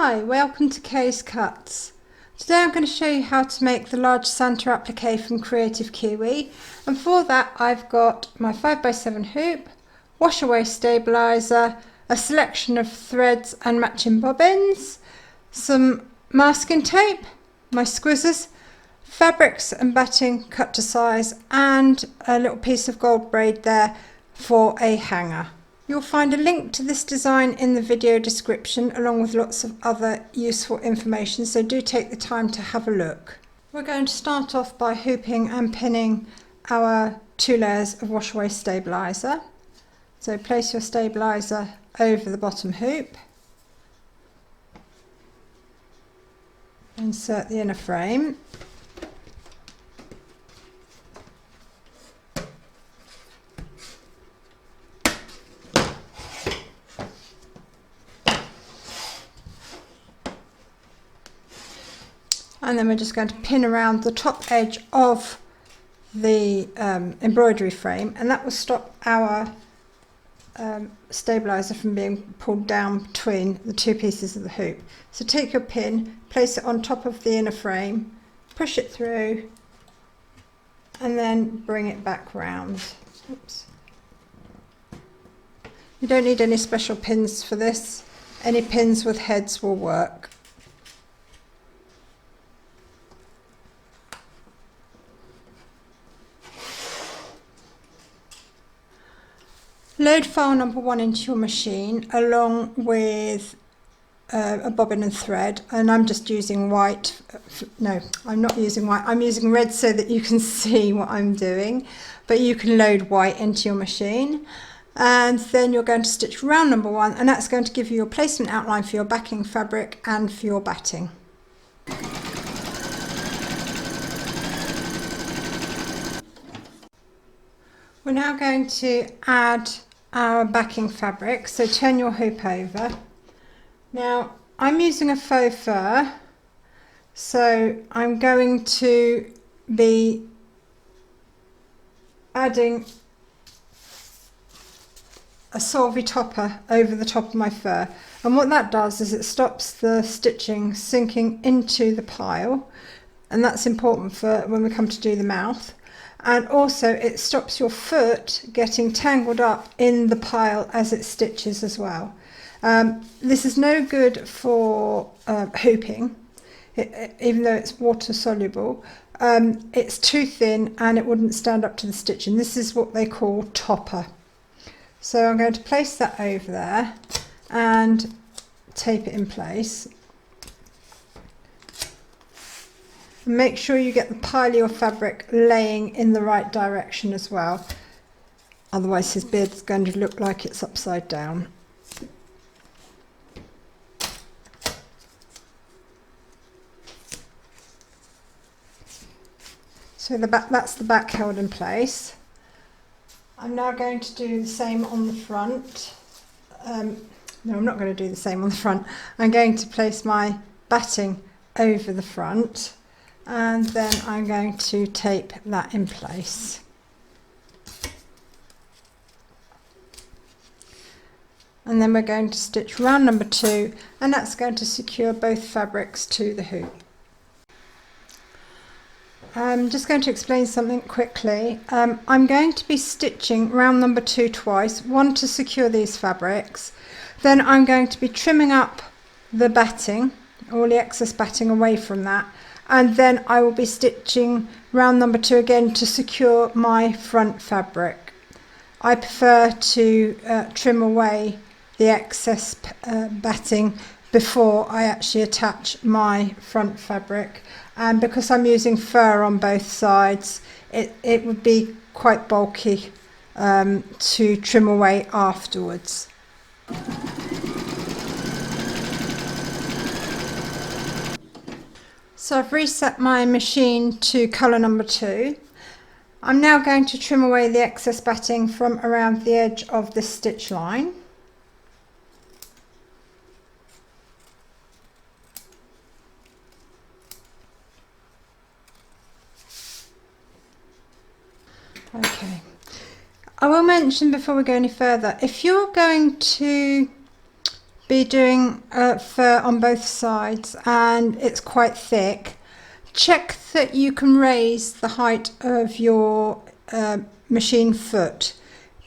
Hi, welcome to Kay's Cutz. Today I'm going to show you how to make the large Santa applique from Kreative Kiwi, and for that I've got my 5x7 hoop, wash away stabiliser, a selection of threads and matching bobbins, some masking tape, my squizzers, fabrics and batting cut to size, and a little piece of gold braid there for a hanger. You'll find a link to this design in the video description along with lots of other useful information, so do take the time to have a look. We're going to start off by hooping and pinning our 2 layers of wash away stabiliser. So place your stabiliser over the bottom hoop, insert the inner frame, and then we're just going to pin around the top edge of the embroidery frame, and that will stop our stabiliser from being pulled down between the 2 pieces of the hoop. So take your pin, place it on top of the inner frame, push it through, and then bring it back round. Oops. You don't need any special pins for this. Any pins with heads will work. Load file number 1 into your machine along with a bobbin and thread, and I'm just using white. No, I'm not using white, I'm using red so that you can see what I'm doing, but you can load white into your machine. And then you're going to stitch round number 1, and that's going to give you your placement outline for your backing fabric and for your batting. We're now going to add our backing fabric, so turn your hoop over. Now I'm using a faux fur, so I'm going to be adding a solvy topper over the top of my fur, and what that does is it stops the stitching sinking into the pile, and that's important for when we come to do the mouth. And also it stops your foot getting tangled up in the pile as it stitches as well. This is no good for hooping, even though it's water soluble. It's too thin and it wouldn't stand up to the stitching. This is what they call topper. So I'm going to place that over there and tape it in place. Make sure you get the pile of your fabric laying in the right direction as well, otherwise his beard's going to look like it's upside down. So that's the back held in place. I'm now going to do the same on the front. No, I'm not going to do the same on the front. I'm going to place my batting over the front, and then I'm going to tape that in place. And then we're going to stitch round number 2, and that's going to secure both fabrics to the hoop. I'm just going to explain something quickly. I'm going to be stitching round number 2 twice, one to secure these fabrics, then I'm going to be trimming up the batting, all the excess batting away from that, and then I will be stitching round number 2 again to secure my front fabric. I prefer to trim away the excess batting before I actually attach my front fabric, and because I'm using fur on both sides, it would be quite bulky to trim away afterwards. So I've reset my machine to colour number 2. I'm now going to trim away the excess batting from around the edge of this stitch line. Okay. I will mention before we go any further, if you're going to be doing fur on both sides and it's quite thick, check that you can raise the height of your machine foot,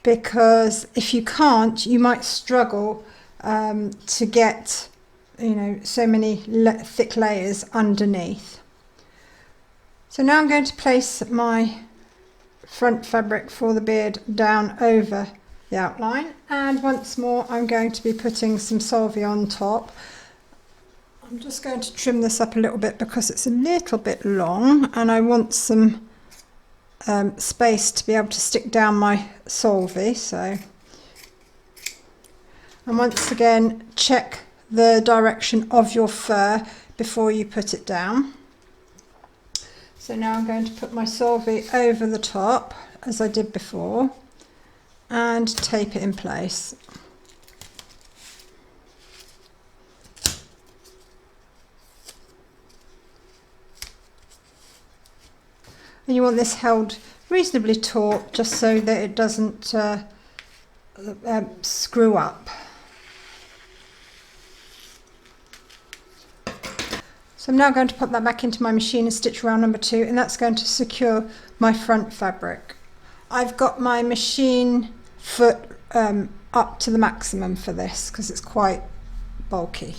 because if you can't, you might struggle to get, you know, so many thick layers underneath. So now I'm going to place my front fabric for the beard down over the outline, and once more I'm going to be putting some solvay on top. I'm just going to trim this up a little bit because it's a little bit long and I want some space to be able to stick down my solvay. So, and once again, check the direction of your fur before you put it down. So now I'm going to put my solvay over the top as I did before and tape it in place. And you want this held reasonably taut just so that it doesn't screw up. So I'm now going to pop that back into my machine and stitch round number 2, and that's going to secure my front fabric. I've got my machine foot up to the maximum for this because it's quite bulky.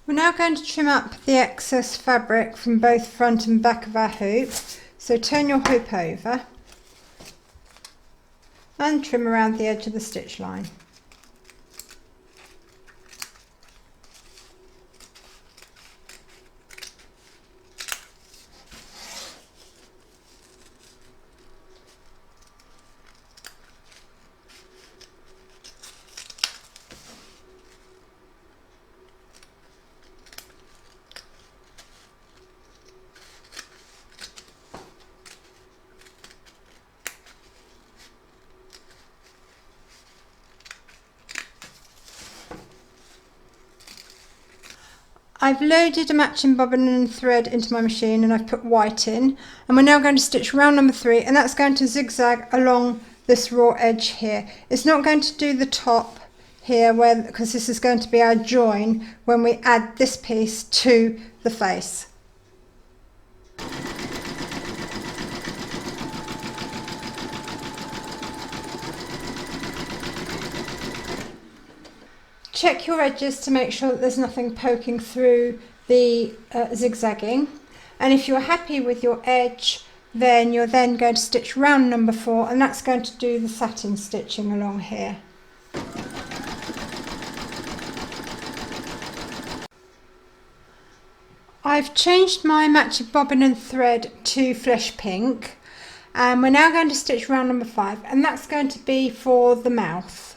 We're now going to trim up the excess fabric from both front and back of our hoop. So turn your hoop over and trim around the edge of the stitch line. I've loaded a matching bobbin and thread into my machine and I've put white in, and we're now going to stitch round number 3, and that's going to zigzag along this raw edge here. It's not going to do the top here because this is going to be our join when we add this piece to the face. Check your edges to make sure that there's nothing poking through the zigzagging, and if you're happy with your edge, then you're then going to stitch round number 4, and that's going to do the satin stitching along here. I've changed my matching bobbin and thread to flesh pink, and we're now going to stitch round number 5, and that's going to be for the mouth.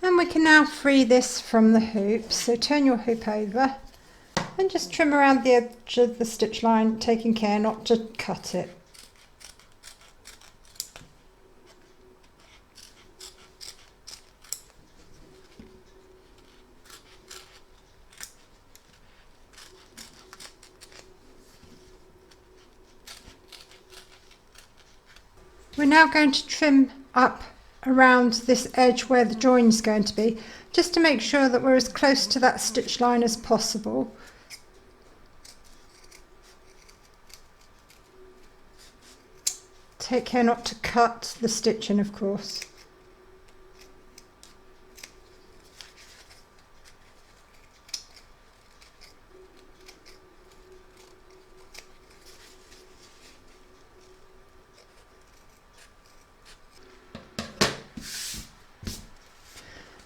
And we can now free this from the hoop, so turn your hoop over and just trim around the edge of the stitch line, taking care not to cut it. We're now going to trim up around this edge where the join is going to be, just to make sure that we're as close to that stitch line as possible. Take care not to cut the stitching, of course.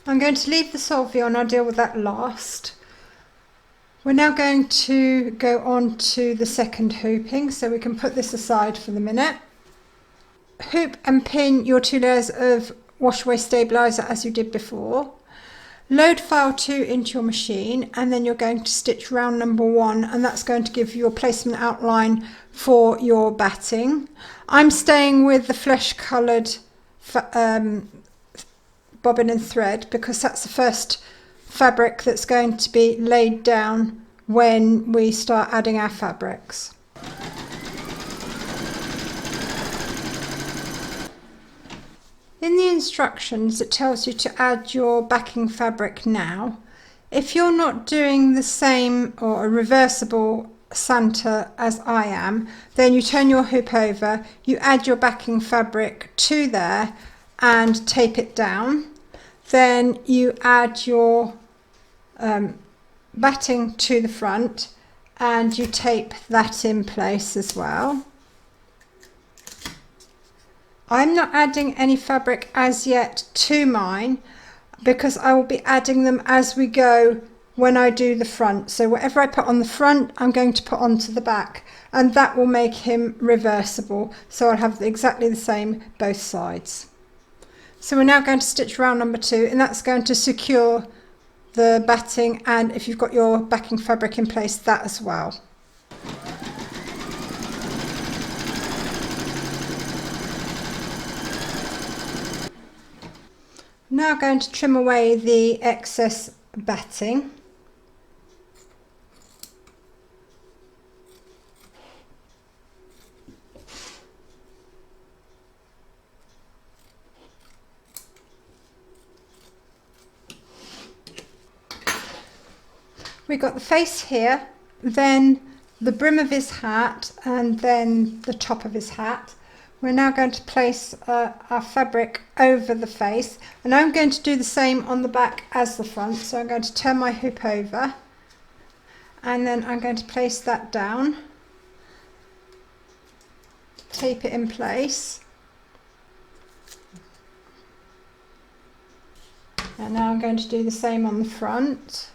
I'm going to leave the solvay on, I'll deal with that last. We're now going to go on to the second hooping, so we can put this aside for the minute. Hoop and pin your 2 layers of wash away stabilizer as you did before. Load file 2 into your machine, and then you're going to stitch round number 1, and that's going to give you a placement outline for your batting. I'm staying with the flesh coloured bobbin and thread because that's the first fabric that's going to be laid down when we start adding our fabrics. In the instructions it tells you to add your backing fabric now. If you're not doing the same or a reversible Santa as I am, then you turn your hoop over, you add your backing fabric to there and tape it down. Then you add your batting to the front and you tape that in place as well. I'm not adding any fabric as yet to mine because I will be adding them as we go when I do the front. So whatever I put on the front, I'm going to put onto the back, and that will make him reversible. So I'll have exactly the same both sides. So we're now going to stitch round number 2, and that's going to secure the batting, and if you've got your backing fabric in place, that as well. Now I'm going to trim away the excess batting. We've got the face here, then the brim of his hat, and then the top of his hat. We're now going to place our fabric over the face, and I'm going to do the same on the back as the front. So I'm going to turn my hoop over, and then I'm going to place that down, tape it in place, and now I'm going to do the same on the front.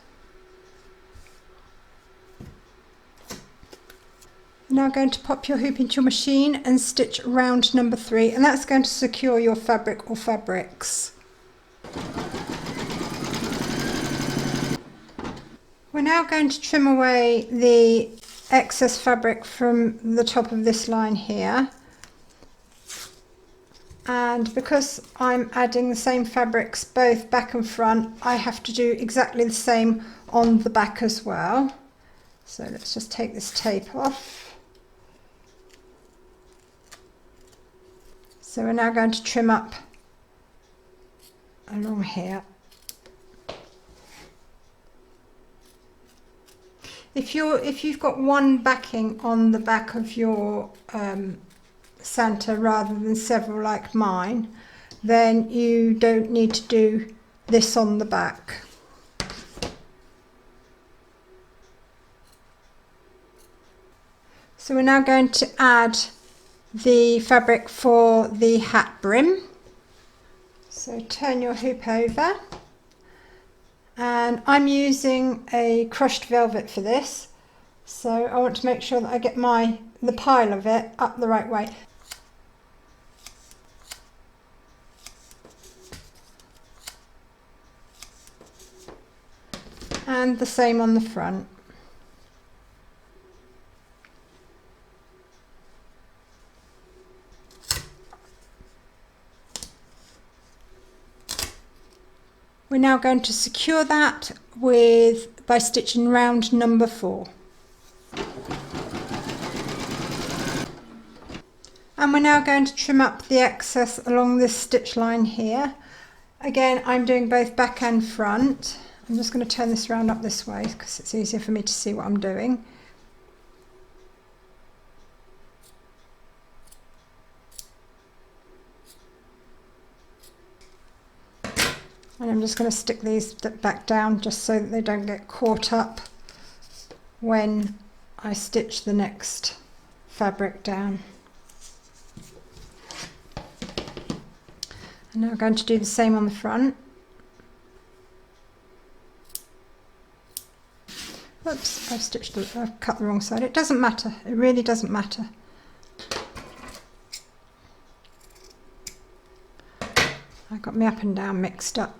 Now going to pop your hoop into your machine and stitch round number 3, and that's going to secure your fabric or fabrics. We're now going to trim away the excess fabric from the top of this line here, and because I'm adding the same fabrics both back and front, I have to do exactly the same on the back as well. So let's just take this tape off. So we're now going to trim up along here. If you've got one backing on the back of your Santa rather than several like mine, then you don't need to do this on the back. So we're now going to add the fabric for the hat brim. So turn your hoop over, and I'm using a crushed velvet for this, so I want to make sure that I get the pile of it up the right way. And the same on the front. We're now going to secure that by stitching round number 4. And we're now going to trim up the excess along this stitch line here. Again, I'm doing both back and front. I'm just going to turn this round up this way because it's easier for me to see what I'm doing. And I'm just going to stick these back down just so that they don't get caught up when I stitch the next fabric down. And now I'm going to do the same on the front. Oops, I've cut the wrong side. It doesn't matter, it really doesn't matter. I got me up and down mixed up.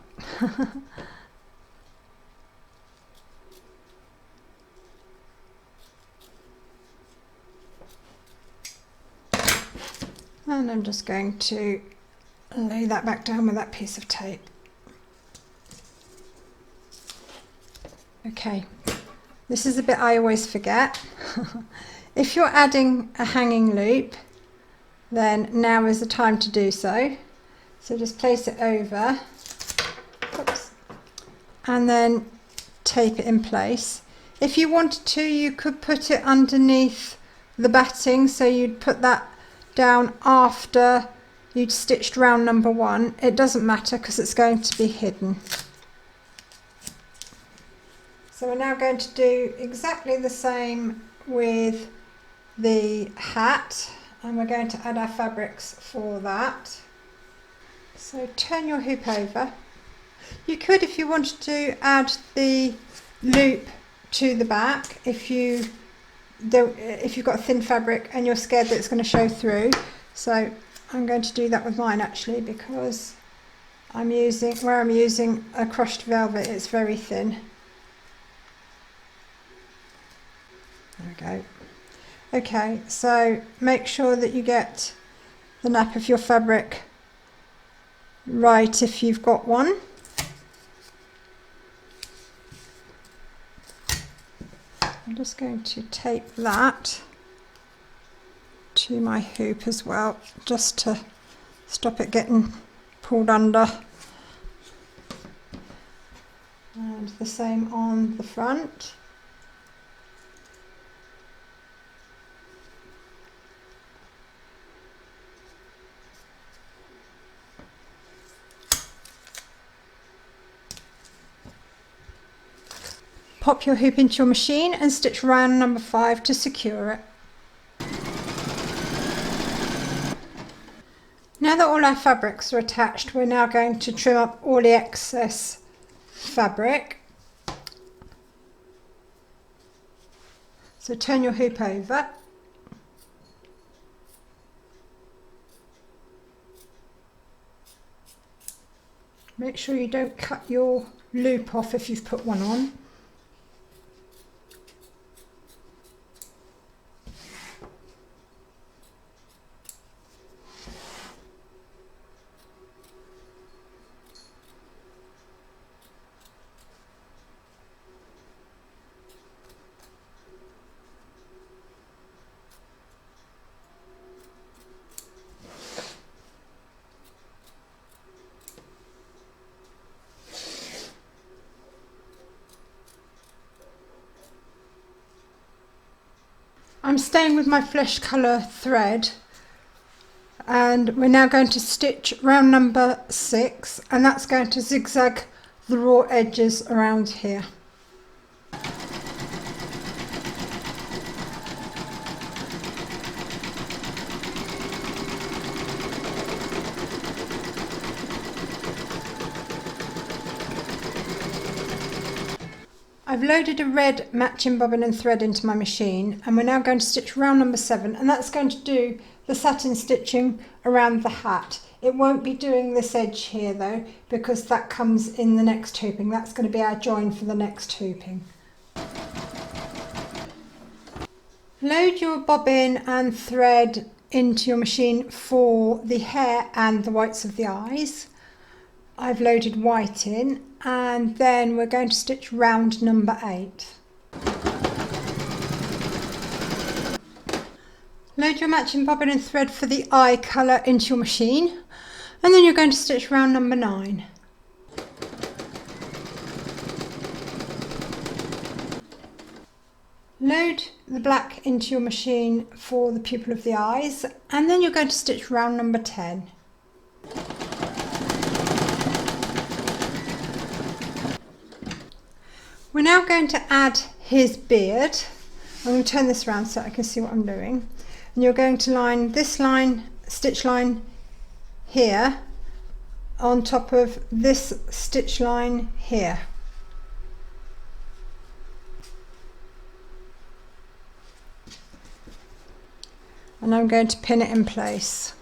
And I'm just going to lay that back down with that piece of tape. Okay, this is the bit I always forget. If you're adding a hanging loop, then now is the time to do so. So just place it over, oops, and then tape it in place. If you wanted to, you could put it underneath the batting, so you'd put that down after you'd stitched round number 1. It doesn't matter because it's going to be hidden. So we're now going to do exactly the same with the hat, and we're going to add our fabrics for that. So turn your hoop over. You could, if you wanted to, add the loop to the back if you've got a thin fabric and you're scared that it's going to show through. So I'm going to do that with mine actually, because I'm using a crushed velvet, it's very thin. There we go. Okay, so make sure that you get the nap of your fabric right if you've got one. I'm just going to tape that to my hoop as well, just to stop it getting pulled under. And the same on the front. Pop your hoop into your machine and stitch round number 5 to secure it. Now that all our fabrics are attached, we're now going to trim up all the excess fabric. So turn your hoop over. Make sure you don't cut your loop off if you've put one on. I'm staying with my flesh colour thread, and we're now going to stitch round number 6, and that's going to zigzag the raw edges around here. I've loaded a red matching bobbin and thread into my machine, and we're now going to stitch round number 7, and that's going to do the satin stitching around the hat. It won't be doing this edge here though, because that comes in the next hooping. That's going to be our join for the next hooping. Load your bobbin and thread into your machine for the hair and the whites of the eyes. I've loaded white in, and then we're going to stitch round number 8. Load your matching bobbin and thread for the eye colour into your machine, and then you're going to stitch round number 9. Load the black into your machine for the pupil of the eyes, and then you're going to stitch round number 10. We're now going to add his beard. I'm going to turn this around so I can see what I'm doing. And you're going to line this line, stitch line here, on top of this stitch line here. And I'm going to pin it in place.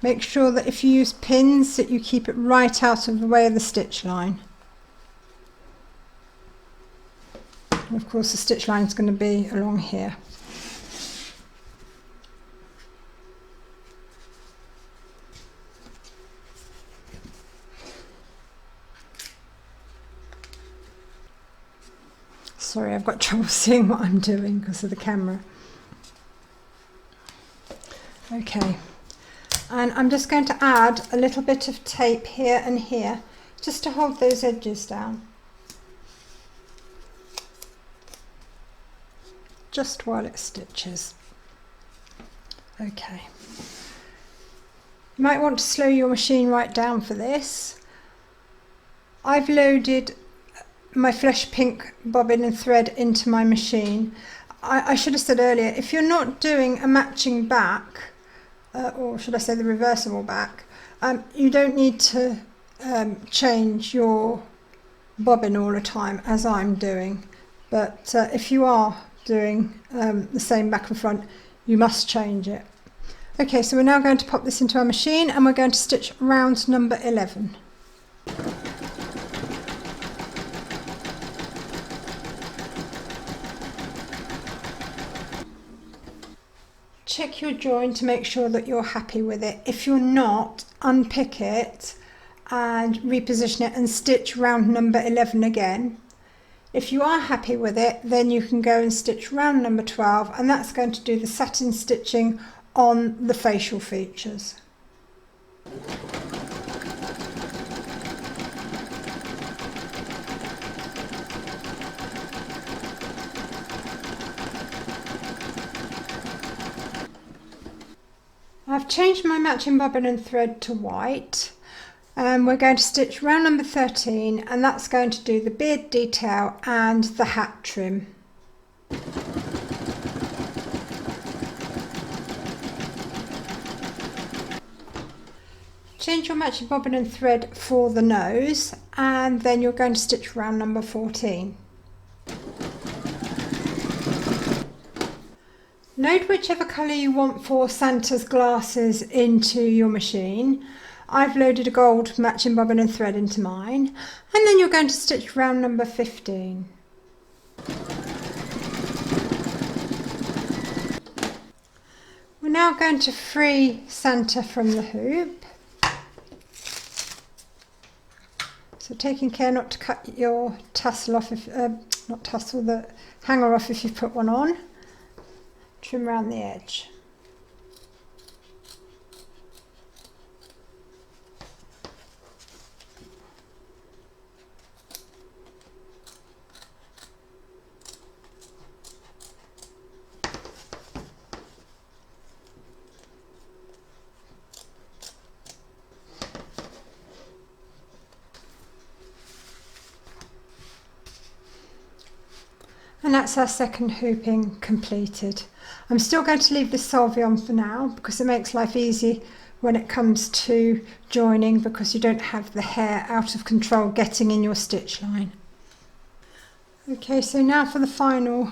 Make sure that if you use pins that you keep it right out of the way of the stitch line. And of course the stitch line is going to be along here. Sorry, I've got trouble seeing what I'm doing because of the camera. Okay, and I'm just going to add a little bit of tape here and here just to hold those edges down, just while it stitches. Okay, you might want to slow your machine right down for this. I've loaded my flesh pink bobbin and thread into my machine. I should have said earlier, if you're not doing a matching back, or should I say the reversible back, you don't need to change your bobbin all the time as I'm doing, but if you are doing the same back and front, you must change it. Okay, so we're now going to pop this into our machine and we're going to stitch round number 11. Check your join to make sure that you're happy with it. If you're not, unpick it and reposition it and stitch round number 11 again. If you are happy with it, then you can go and stitch round number 12, and that's going to do the satin stitching on the facial features. I've changed my matching bobbin and thread to white, and we're going to stitch round number 13, and that's going to do the beard detail and the hat trim. Change your matching bobbin and thread for the nose, and then you're going to stitch round number 14. Load whichever colour you want for Santa's glasses into your machine. I've loaded a gold matching bobbin and thread into mine, and then you're going to stitch round number 15. We're now going to free Santa from the hoop. So taking care not to cut your tassel off, not tassel, the hanger off if you put one on. Trim around the edge. And that's our second hooping completed. I'm still going to leave this solvay on for now because it makes life easy when it comes to joining, because you don't have the hair out of control getting in your stitch line. Okay, so now for the final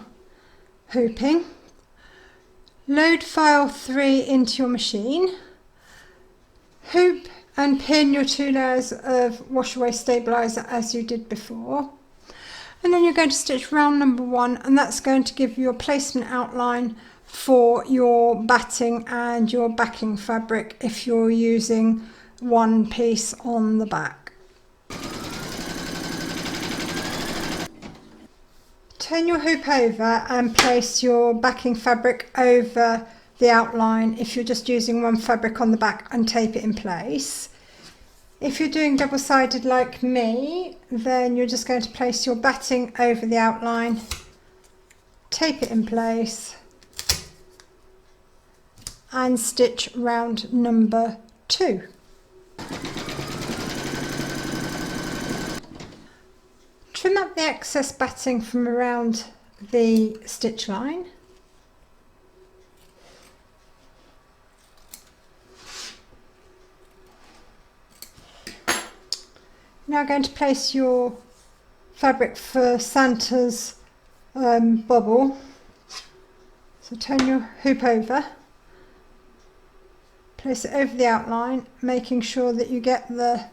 hooping. Load file 3 into your machine. Hoop and pin your 2 layers of wash away stabilizer as you did before. And then you're going to stitch round number 1, and that's going to give you a placement outline for your batting and your backing fabric if you're using one piece on the back. Turn your hoop over and place your backing fabric over the outline if you're just using one fabric on the back, and tape it in place. If you're doing double-sided like me, then you're just going to place your batting over the outline, tape it in place, and stitch round number 2. Trim up the excess batting from around the stitch line. Now going to place your fabric for Santa's bobble. So turn your hoop over, place it over the outline, making sure that you get the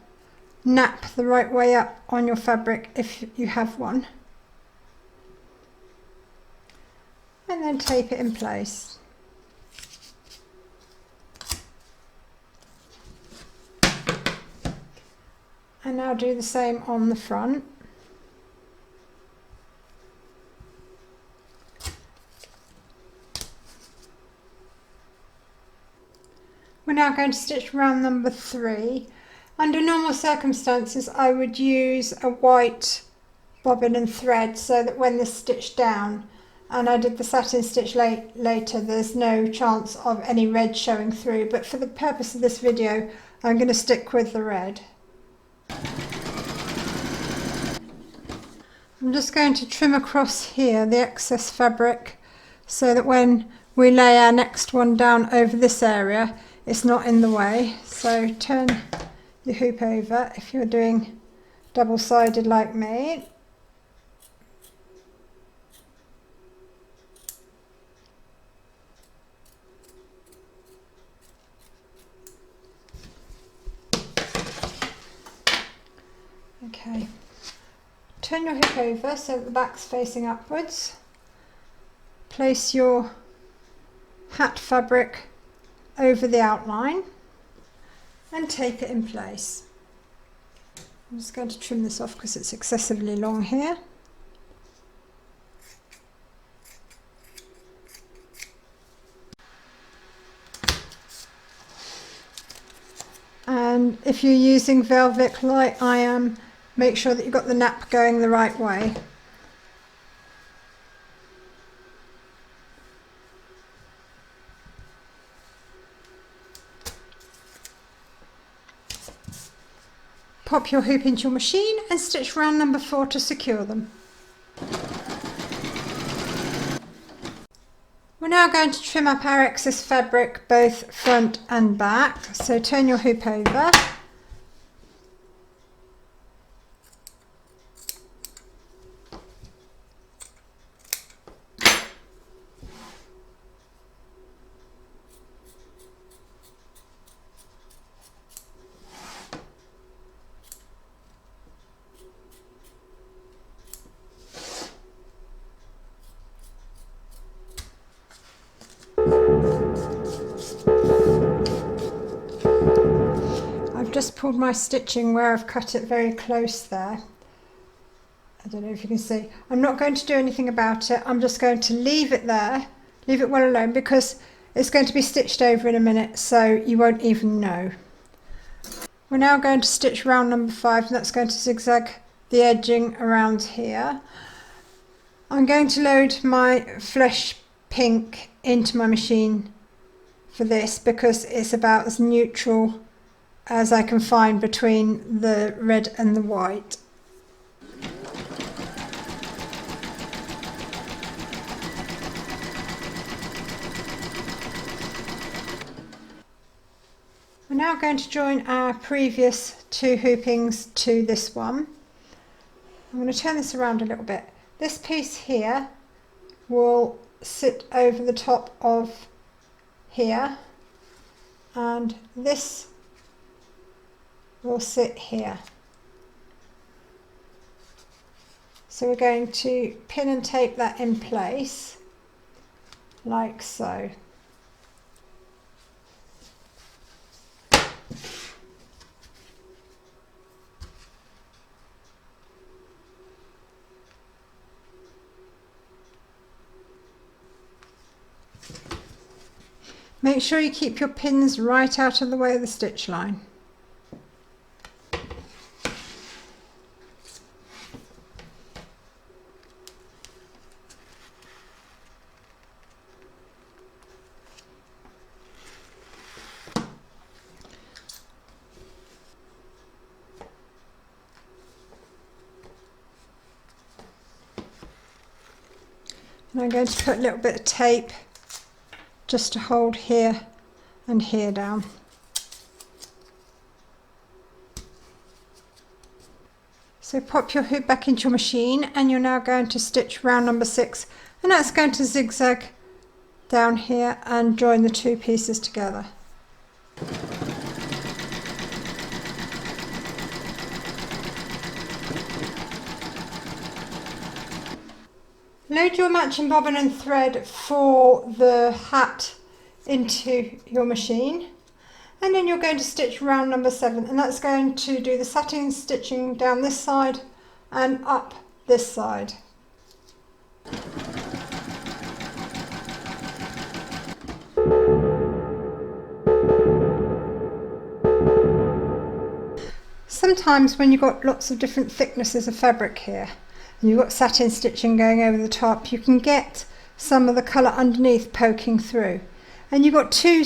nap the right way up on your fabric if you have one, and then tape it in place. And now do the same on the front. We're now going to stitch round number 3. Under normal circumstances I would use a white bobbin and thread so that when this stitched down and I did the satin stitch later, there's no chance of any red showing through, but for the purpose of this video I'm going to stick with the red. I'm just going to trim across here the excess fabric so that when we lay our next one down over this area it's not in the way. So turn your hoop over if you're doing double-sided like me. Okay, turn your hoop over so that the back's facing upwards. Place your hat fabric over the outline and tape it in place. I'm just going to trim this off because it's excessively long here. And if you're using velvet like I am, make sure that you've got the nap going the right way. Pop your hoop into your machine and stitch round number 4 to secure them. We're now going to trim up our excess fabric both front and back, so turn your hoop over. Just pulled my stitching where I've cut it very close there. I don't know if you can see. I'm not going to do anything about it. I'm just going to leave it there, leave it well alone, because it's going to be stitched over in a minute, so you won't even know. We're now going to stitch round number 5, and that's going to zigzag the edging around here. I'm going to load my flesh pink into my machine for this because it's about as neutral as I can find between the red and the white. We're now going to join our previous 2 hoopings to this one. I'm going to turn this around a little bit. This piece here will sit over the top of here, and this will sit here. So we're going to pin and tape that in place like so. Make sure you keep your pins right out of the way of the stitch line. And I'm going to put a little bit of tape just to hold here and here down. So pop your hoop back into your machine, and you're now going to stitch round number 6, and that's going to zigzag down here and join the 2 pieces together. Load your matching bobbin and thread for the hat into your machine, and then you're going to stitch round number 7, and that's going to do the satin stitching down this side and up this side. sometimes when you've got lots of different thicknesses of fabric here and you've got satin stitching going over the top, you can get some of the colour underneath poking through, and you've got two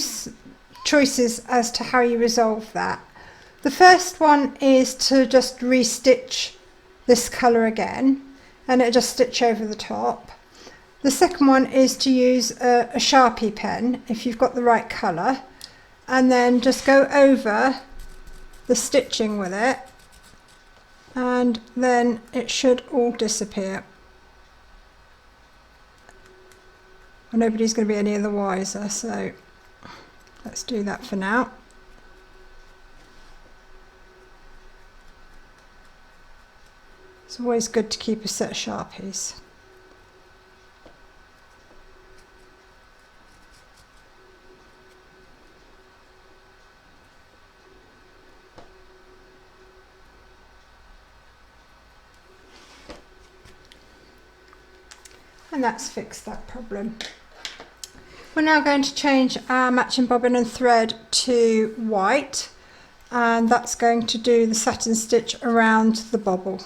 choices as to how you resolve that. The first one is to just restitch this colour again and it'll just stitch over the top. The second one is to use a Sharpie pen if you've got the right colour, and then just go over the stitching with it, and then it should all disappear. Well, nobody's going to be any the wiser, so let's do that for now. It's always good to keep a set of Sharpies. And that's fixed that problem. We're now going to change our matching bobbin and thread to white, and that's going to do the satin stitch around the bobble.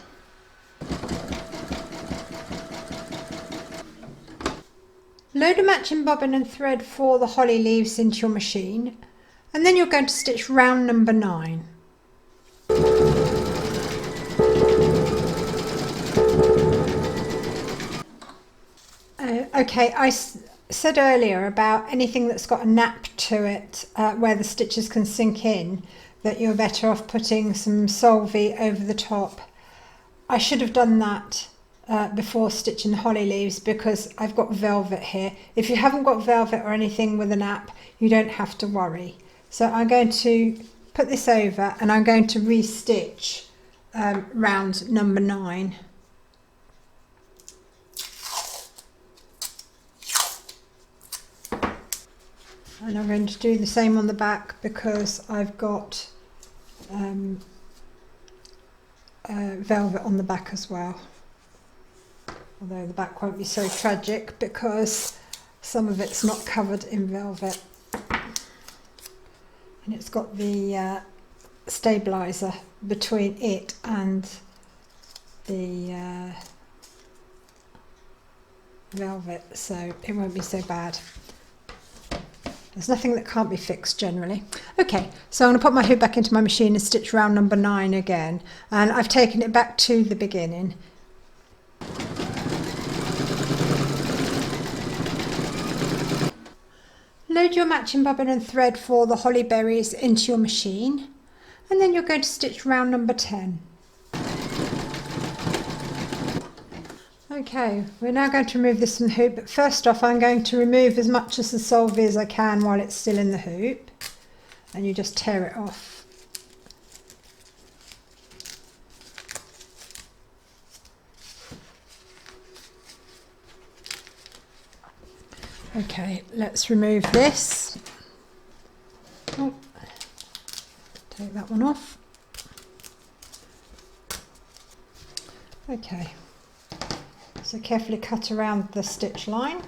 Load a matching bobbin and thread for the holly leaves into your machine, and then you're going to stitch round number 9. Okay, I said earlier about anything that's got a nap to it where the stitches can sink in, that you're better off putting some solvy over the top. I should have done that before stitching the holly leaves because I've got velvet here. If you haven't got velvet or anything with a nap, you don't have to worry. So I'm going to put this over and I'm going to restitch round number 9. And I'm going to do the same on the back because I've got velvet on the back as well. Although the back won't be so tragic because some of it's not covered in velvet. And it's got the stabiliser between it and the velvet, so it won't be so bad. There's nothing that can't be fixed generally. Okay, so I'm going to put my hoop back into my machine and stitch round number 9 again. And I've taken it back to the beginning. Load your matching bobbin and thread for the holly berries into your machine. And then you're going to stitch round number 10. Okay, we're now going to remove this from the hoop, but first off I'm going to remove as much of the solvy as I can while it's still in the hoop, and you just tear it off. Okay, let's remove this. Oh, take that one off. Okay. So carefully cut around the stitch line.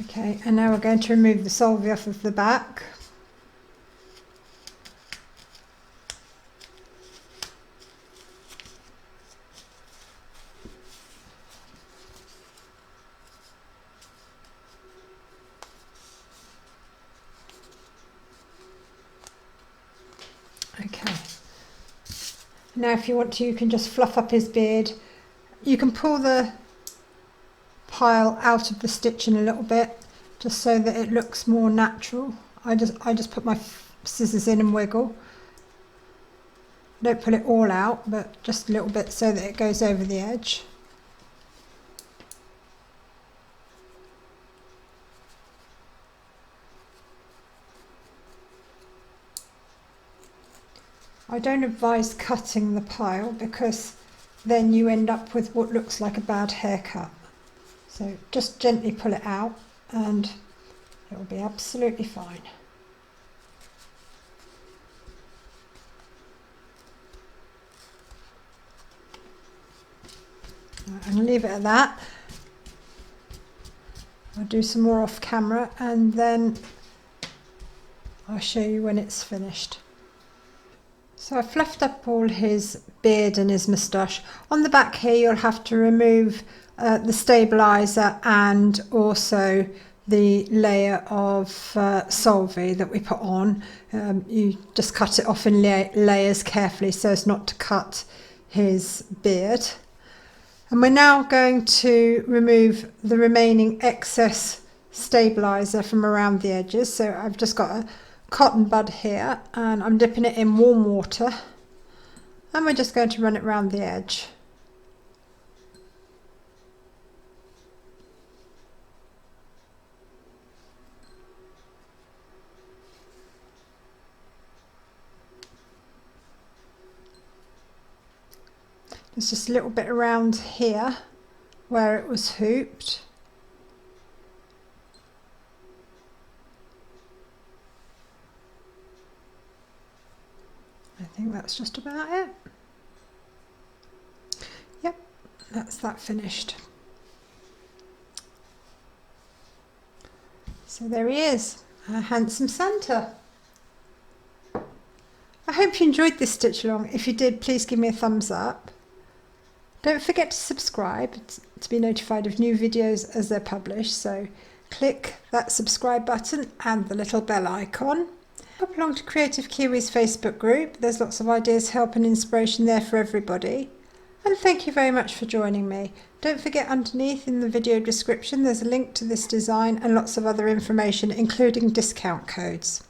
Okay, and now we're going to remove the solvy off of the back. Okay, now if you want to, you can just fluff up his beard. You can pull the pile out of the stitching a little bit just so that it looks more natural. I just put my scissors in and wiggle. Don't pull it all out, but just a little bit so that it goes over the edge. I don't advise cutting the pile because then you end up with what looks like a bad haircut. So just gently pull it out and it will be absolutely fine. I'm going to leave it at that. I'll do some more off camera and then I'll show you when it's finished. So I fluffed up all his beard and his moustache. On the back here you'll have to remove the stabiliser and also the layer of solvay that we put on. You just cut it off in layers carefully so as not to cut his beard. And we're now going to remove the remaining excess stabiliser from around the edges. So I've just got a cotton bud here and I'm dipping it in warm water and we're just going to run it around the edge. There's just a little bit around here where it was hooped. I think that's just about it. Yep, that's that finished. So there he is, a handsome Santa. I hope you enjoyed this stitch along. If you did, please give me a thumbs up. Don't forget to subscribe to be notified of new videos as they're published, so click that subscribe button and the little bell icon. Hop along to Kreative Kiwi's Facebook group. There's lots of ideas, help and inspiration there for everybody. And thank you very much for joining me. Don't forget, underneath in the video description there's a link to this design and lots of other information including discount codes.